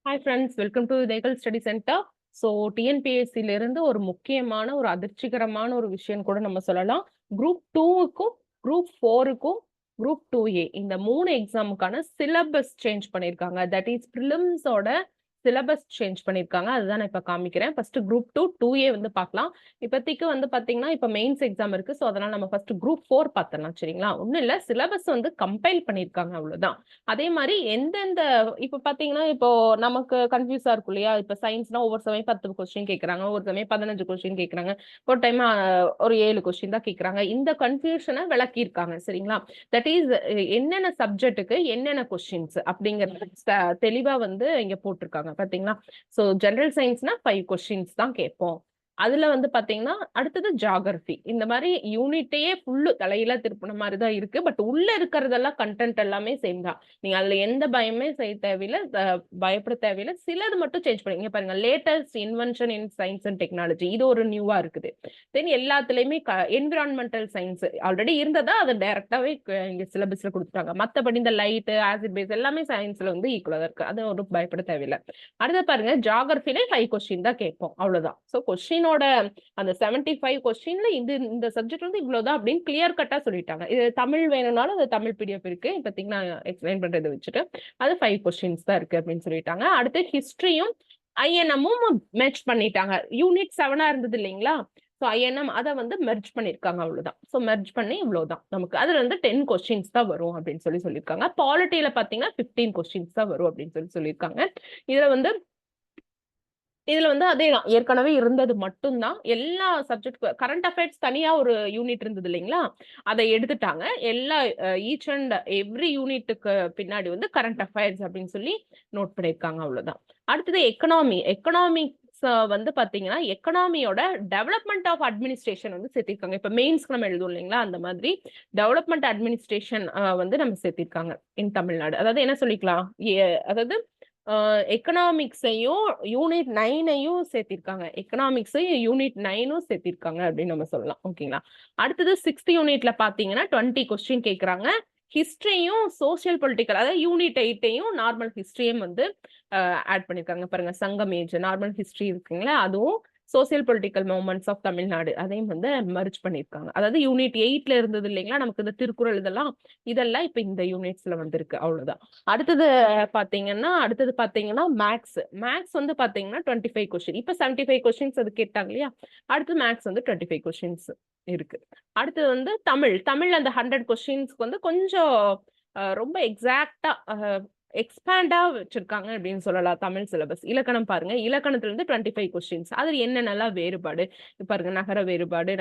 Hi friends, welcome to தேகல் study centre. So டிஎன்பிஎஸ்சில இருந்து ஒரு முக்கியமான ஒரு அதிர்ச்சிகரமான ஒரு விஷயம் கூட நம்ம சொல்லலாம். குரூப் 2க்கும் குரூப் 4க்கும் குரூப் 2A இந்த 3 எக்ஸாமுக்கான சிலபஸ் சேஞ்ச் பண்ணியிருக்காங்க. தட் இஸ் ப்ரிலிம்ஸோட சிலபஸ் சேஞ்ச் பண்ணியிருக்காங்க. அதுதான் நான் இப்போ காமிக்கிறேன். ஃபர்ஸ்ட் குரூப் 2A வந்து பார்க்கலாம். இப்போதைக்கு வந்து பார்த்தீங்கன்னா இப்போ மெயின்ஸ் எக்ஸாம் இருக்கு. ஸோ அதனால நம்ம ஃபர்ஸ்ட் குரூப் 4 பார்த்தலாம். சரிங்களா? ஒன்றும் இல்லை, சிலபஸ் வந்து கம்பைல் பண்ணியிருக்காங்க, அவ்வளோதான். அதே மாதிரி எந்தெந்த இப்போ பார்த்தீங்கன்னா இப்போ நமக்கு கன்ஃபியூஸா இருக்கும் இல்லையா? இப்போ சயின்ஸ்னா ஒவ்வொரு சமயம் 10 கொஸ்டின் கேட்குறாங்க, ஒரு சமயம் 15 கொஸ்டின் கேட்குறாங்க, ஒரு டைம் ஒரு 7 கொஸ்டின் தான் கேட்குறாங்க. இந்த கன்ஃபியூஷனை விளக்கியிருக்காங்க. சரிங்களா? தட் இஸ் என்னென்ன சப்ஜெக்ட்டுக்கு என்னென்ன கொஸ்டின்ஸ் அப்படிங்கிறது தெளிவா வந்து இங்க போட்டிருக்காங்க. பாத்தீங்களா? ஸோ ஜெனரல் சயின்ஸ்னா 5 கொஸ்டின்ஸ் தான் கேட்போம். அதுல வந்து பாத்தீங்கன்னா அடுத்தது ஜியாகிரபி. இந்த மாதிரி யூனிட்டையே ஃபுல்லு தலையில திருப்பின மாதிரி தான் இருக்கு. பட் உள்ள இருக்கிறதெல்லாம் கண்டென்ட் எல்லாமே சேம் தான். நீங்க அதுல எந்த பயமே செய்ய தேவையில்லை, பயப்பட தேவையில்லை. சிலது மட்டும் சேஞ்ச் பண்ணி இங்க பாருங்க, latest invention in science and technology, இது ஒரு நியூவா இருக்குது. தென் எல்லாத்துலயுமே என்விரான்மெண்டல் சயின்ஸ் ஆல்ரெடி இருந்ததா அதை டைரக்டாவே இங்க சிலபஸ்ல கொடுத்துட்டாங்க. மத்தபடி இந்த லைட், ஆசிட் பேஸ் எல்லாமே சயின்ஸ்ல வந்து ஈக்குவலா தான் இருக்கு. அது ஒரு பயப்பட தேவையில்லை. அடுத்து பாருங்க, ஜியாகிரபில 5 கொஸ்டின் தான் கேட்போம், அவ்வளவுதான். ஸோ கொஸ்டினோட அந்த 75 கொஸ்டின்ல இந்த சப்ஜெக்ட் வந்து இவ்வளவுதான் அப்படின்னு கிளியர் கட்டா சொல்லிட்டாங்க. இது தமிழ் வேணும்னாலும் அது தமிழ் பிடிஎஃப் இருக்கு. இப்போதைக்கு நான் எக்ஸ்பிளைன் பண்றதை வச்சுட்டு அது 5 கொஸ்டின்ஸ் தான் இருக்கு அப்படின்னு சொல்லிட்டாங்க. அடுத்து ஹிஸ்டரியும் ஐஎன்எம்மும் மெர்ஜ் பண்ணிட்டாங்க. யூனிட் 7 இருந்தது இல்லைங்களா? ஸோ ஐஎன்எம் அதை வந்து மெர்ஜ் பண்ணிருக்காங்க, அவ்வளவுதான். ஸோ மெர்ஜ் பண்ணி இவ்வளவுதான் நமக்கு. அதுல இருந்து 10 கொஸ்டின்ஸ் தான் வரும் அப்படின்னு சொல்லியிருக்காங்க. பாலிட்டியில பாத்தீங்கன்னா 15 கொஸ்டின்ஸ் தான் வரும் அப்படின்னு சொல்லியிருக்காங்க. இதுல வந்து அதேதான், ஏற்கனவே இருந்தது மட்டும்தான். எல்லா சப்ஜெக்ட் கரண்ட் அஃபேர்ஸ் தனியா ஒரு யூனிட் இருந்தது இல்லைங்களா? அதை எடுத்துட்டாங்க. எல்லா ஈச் அண்ட் எவ்ரி யூனிட்டுக்கு பின்னாடி வந்து கரண்ட் அஃபேர்ஸ் அப்படின்னு சொல்லி நோட் பண்ணியிருக்காங்க, அவ்வளவுதான். அடுத்தது எக்கனாமிக்ஸ் வந்து பாத்தீங்கன்னா எக்கனாமியோட டெவலப்மெண்ட் ஆஃப் அட்மினிஸ்ட்ரேஷன் வந்து சேர்த்திருக்காங்க. இப்ப மெயின்ஸ்க்கு நம்ம எழுதுவோம் இல்லைங்களா? அந்த மாதிரி டெவலப்மெண்ட் அட்மினிஸ்ட்ரேஷன் வந்து நம்ம சேர்த்திருக்காங்க இன் தமிழ்நாடு. அதாவது என்ன சொல்லிக்கலாம், அதாவது எக்கனாமிக்ஸையும் யூனிட் 9ஐயும் சேர்த்திருக்காங்க. எக்கனாமிக்ஸையும் யூனிட் 9ம் சேர்த்திருக்காங்க அப்படின்னு நம்ம சொல்லலாம். ஓகேங்களா? அடுத்தது 6th யூனிட்ல பாத்தீங்கன்னா 20 கொஸ்டின் கேட்கறாங்க. ஹிஸ்டரியும் சோசியல் பொலிட்டிக்கல், அதாவது யூனிட் 8ஐயும் நார்மல் ஹிஸ்டரியும் வந்து ஆட் பண்ணிருக்காங்க. பாருங்க, சங்கம் ஏஜ் நார்மல் ஹிஸ்டரி இருக்குங்களா, அதுவும் social political movements of Tamil Nadu அதையும் வந்து மர்ஜ் பண்ணிருக்காங்க. அதாவது யூனிட் 8ல இருந்தது இல்லைங்களா நமக்கு இந்த திருக்குறள், இதெல்லாம் இப்ப இந்த யூனிட்ஸ்ல வந்திருக்கு, அவ்வளவுதான். அடுத்தது பாத்தீங்கன்னா மேக்ஸ் வந்து பாத்தீங்கன்னா 25 கொஸ்டின். இப்ப 75 கொஸ்டின்ஸ் அது கேட்டாங்க இல்லையா? அடுத்து மேக்ஸ் வந்து 25 கொஸ்டின்ஸ் இருக்கு. அடுத்தது வந்து தமிழ் அந்த 100 கொஸ்டின்ஸ்க்கு வந்து கொஞ்சம் ரொம்ப எக்ஸாக்டா எக்ஸ்பேண்டா வச்சிருக்காங்க அப்படின்னு சொல்லலாம். தமிழ் சிலபஸ் இலக்கணம் பாருங்க, இலக்கணத்துல இருந்து 25 கொஸ்டின்ஸ். அதுல என்னென்னலாம் வேறுபாடு பாருங்க, நகர வேறுபாடு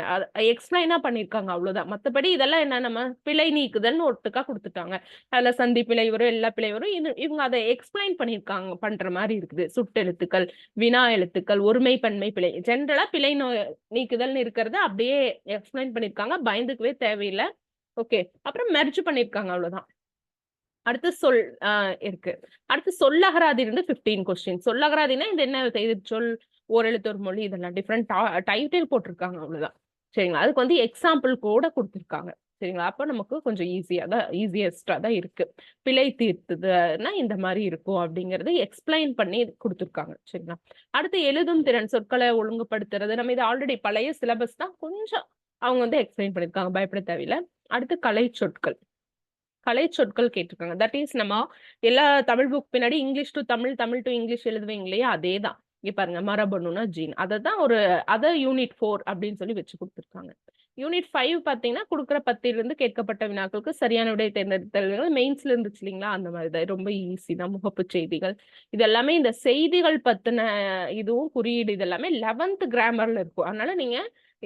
எக்ஸ்பிளைனா பண்ணிருக்காங்க, அவ்வளவுதான். மத்தபடி இதெல்லாம் என்ன, நம்ம பிழை நீக்குதல்னு ஒட்டுக்கா கொடுத்துட்டாங்க. அதுல சந்தி பிழை வரும், எல்லா பிழை வரும். இவங்க அதை எக்ஸ்பிளைன் பண்ணிருக்காங்க, பண்ற மாதிரி இருக்குது. சுட்டெழுத்துக்கள், வினா எழுத்துக்கள், ஒருமை பன்மை பிழை, ஜென்ரலா பிழை நீக்குதல்னு இருக்கிறத அப்படியே எக்ஸ்பிளைன் பண்ணிருக்காங்க. பயந்துக்கவே தேவையில்லை. ஓகே, அப்புறம் மெர்ஜ் பண்ணிருக்காங்க, அவ்வளவுதான். அடுத்து இருக்கு. அடுத்து சொல்லகராதி இருந்து 15 கொஸ்டின். சொல்லகராதினா இந்த என்ன சொல், ஓரெழுத்து ஒரு மொழி, இதெல்லாம் டிஃப்ரெண்ட் டைட்டில் போட்டிருக்காங்க, அவ்வளவுதான். சரிங்களா? அதுக்கு வந்து எக்ஸாம்பிள் கூட கொடுத்திருக்காங்க. சரிங்களா? அப்ப நமக்கு கொஞ்சம் ஈஸியஸ்டா தான் இருக்கு. பிழை தீர்த்துதுன்னா இந்த மாதிரி இருக்கும் அப்படிங்கறது எக்ஸ்பிளைன் பண்ணி கொடுத்திருக்காங்க. சரிங்களா? அடுத்து எழுதும் திறன், சொற்களை ஒழுங்குபடுத்துறது, நம்ம இது ஆல்ரெடி பழைய சிலபஸ் தான், கொஞ்சம் அவங்க வந்து எக்ஸ்பிளைன் பண்ணிருக்காங்க, பயப்பட தேவையில்லை. அடுத்து கலை சொற்கள் கேட்டிருக்காங்க. தட் இஸ் நம்ம எல்லா தமிழ் புக் பின்னாடி English to Tamil, Tamil to English எழுதுவீங்க இல்லையா? அதேதான். இங்க பாருங்க, மரபணுனா ஜீன், அதை யூனிட் 4 அப்படின்னு சொல்லி வச்சு கொடுத்துருக்காங்க. யூனிட் 5 பாத்தீங்கன்னா கொடுக்குற 10 இருந்து கேட்கப்பட்ட வினாக்களுக்கு சரியான விடை தேர்ந்தெடுத்தல் மெயின்ஸ்ல இருந்துச்சு இல்லைங்களா? அந்த மாதிரிதான், ரொம்ப ஈஸி தான். முகப்பு செய்திகள், இது எல்லாமே இந்த செய்திகள் பத்தின இதுவும் குறியீடு, இது எல்லாமே 11th கிராமர்ல இருக்கும். அதனால நீங்க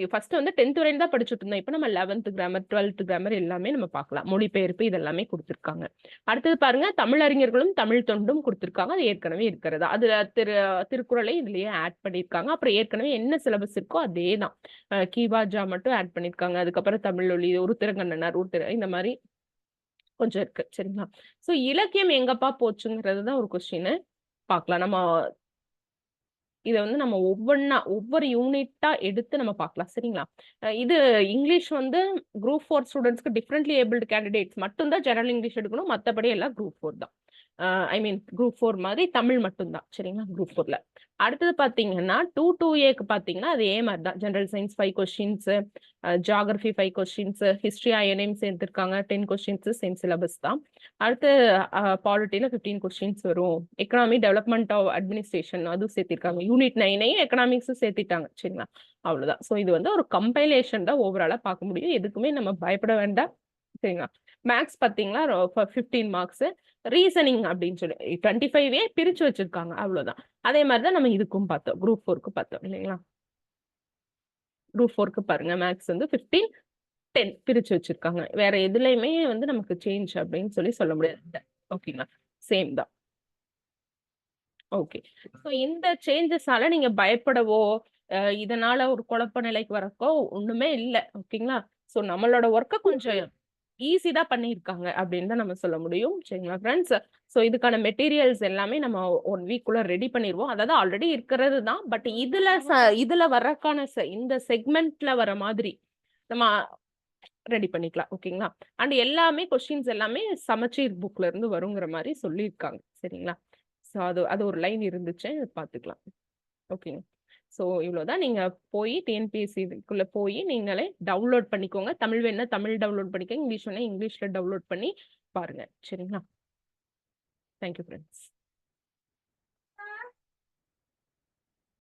ஃபர்ஸ்ட் வந்து 10th வரையும் தான் படிச்சுட்டு இருந்தோம். இப்ப நம்ம 11th கிராமர், 12th கிராமர் எல்லாமே நம்ம பார்க்கலாம். மொழிபெயர்ப்பு இதெல்லாமே கொடுத்திருக்காங்க. அடுத்தது பாருங்க, தமிழறிஞர்களும் தமிழ் தொண்டும் கொடுத்திருக்காங்க. அது ஏற்கனவே இருக்கிறதா, அதுல திருக்குறளை இதுலயே ஆட் பண்ணிருக்காங்க. அப்புறம் ஏற்கனவே என்ன சிலபஸ் இருக்கோ அதே தான், கீவாஜா மட்டும் ஆட் பண்ணிருக்காங்க. அதுக்கப்புறம் தமிழொலி, ஒரு திறங்கண்ணனார், இந்த மாதிரி கொஞ்சம் இருக்கு. சரிங்களா? சோ இலக்கியம் எங்கப்பா போச்சுங்கிறது தான் ஒரு கொஸ்டின். பார்க்கலாம். இதை வந்து நம்ம ஒவ்வொரு யூனிட்டா எடுத்து நம்ம பார்க்கலாம். சரிங்களா? இது இங்கிலீஷ் வந்து குரூப் 4 ஸ்டூடெண்ட்ஸ்க்கு டிஃபரெண்ட்லி ஏபிள்டு கேண்டிடேட்ஸ் மட்டும் தான் ஜெனரல் இங்கிலீஷ் எடுக்கணும். மற்றபடி எல்லாம் குரூப் 4 தான். ஐ மீன் குரூப் 4 மாதிரி தமிழ் மட்டும்தான் சரிங்களா குரூப் 4ல. அடுத்தது பாத்தீங்கன்னா 2A பாத்தீங்கன்னா அது மாதிரி தான். General science 5 questions, geography 5 questions, history ஐஎன்எம் சேர்த்திருக்காங்க 10 கொஸ்டின்ஸ், சேம் சிலபஸ் தான். அடுத்து பாலிட்டியில 15 கொஸ்டின்ஸ் வரும். எக்கனாமி டெவலப்மெண்ட் ஆஃப் அட்மினிஸ்ட்ரேஷன் அதுவும் சேர்த்திருக்காங்க. யூனிட் 9 எக்கனாமிக்ஸும் சேர்த்திட்டாங்க சரிங்களா. அவ்வளவுதான். ஸோ இது வந்து ஒரு கம்பைலேஷன் தான் ஓவராலா பார்க்க முடியும். எதுக்குமே நம்ம பயப்பட வேண்டாம் சரிங்களா. மேக்ஸ் பாத்தீங்கன்னா 15 மார்க்ஸ், ரீசனிங் அப்படின்னு சொல்லி 25 பிரிச்சு வச்சிருக்காங்க அவ்வளவுதான். அதே மாதிரிதான் நம்ம இதுக்கும் பார்த்தோம், குரூப் 4க்கு பார்த்தோம் இல்லைங்களா. குரூப் 4க்கு பாருங்க மேக்ஸ் வந்து 15 10 பிரிச்சு வச்சிருக்காங்க. வேற எதுலயுமே வந்து நமக்கு சேஞ்ச் அப்படின்னு சொல்லி சொல்ல முடியாது. ஓகேங்களா, சேம் தான். ஓகே, ஸோ இந்த சேஞ்சஸால நீங்க பயப்படவோ இதனால ஒரு குழப்ப நிலைக்கு வரக்கோ ஒண்ணுமே இல்லை. ஓகேங்களா, ஸோ நம்மளோட ஒர்க்கை கொஞ்சம் ஈஸி தான் பண்ணியிருக்காங்க அப்படின்னு தான் நம்ம சொல்ல முடியும் சரிங்களா ஃப்ரெண்ட்ஸ். ஸோ இதுக்கான மெட்டீரியல்ஸ் எல்லாமே நம்ம 1 வீக்குள்ள ரெடி பண்ணிடுவோம். அதாவது ஆல்ரெடி இருக்கிறது தான், பட் இதுல வர்றக்கான இந்த செக்மெண்ட்ல வர மாதிரி நம்ம ரெடி பண்ணிக்கலாம். ஓகேங்களா, அண்ட் எல்லாமே கொஸ்டின்ஸ் எல்லாமே சமச்சீர் புக்ல இருந்து வருங்கிற மாதிரி சொல்லியிருக்காங்க சரிங்களா. ஸோ அது ஒரு லைன் இருந்துச்சு, பார்த்துக்கலாம். ஓகேங்க, ஸோ இவ்வளோதான். நீங்க போய் டிஎன்பிஎஸ்சிக்குள்ள போய் நீங்களே டவுன்லோட் பண்ணிக்கோங்க. தமிழ் வேணா தமிழ் டவுன்லோட் பண்ணிக்கோங்க, இங்கிலீஷ் வேணா இங்கிலீஷ்ல டவுன்லோட் பண்ணி பாருங்க சரிங்களா. Thank you friends.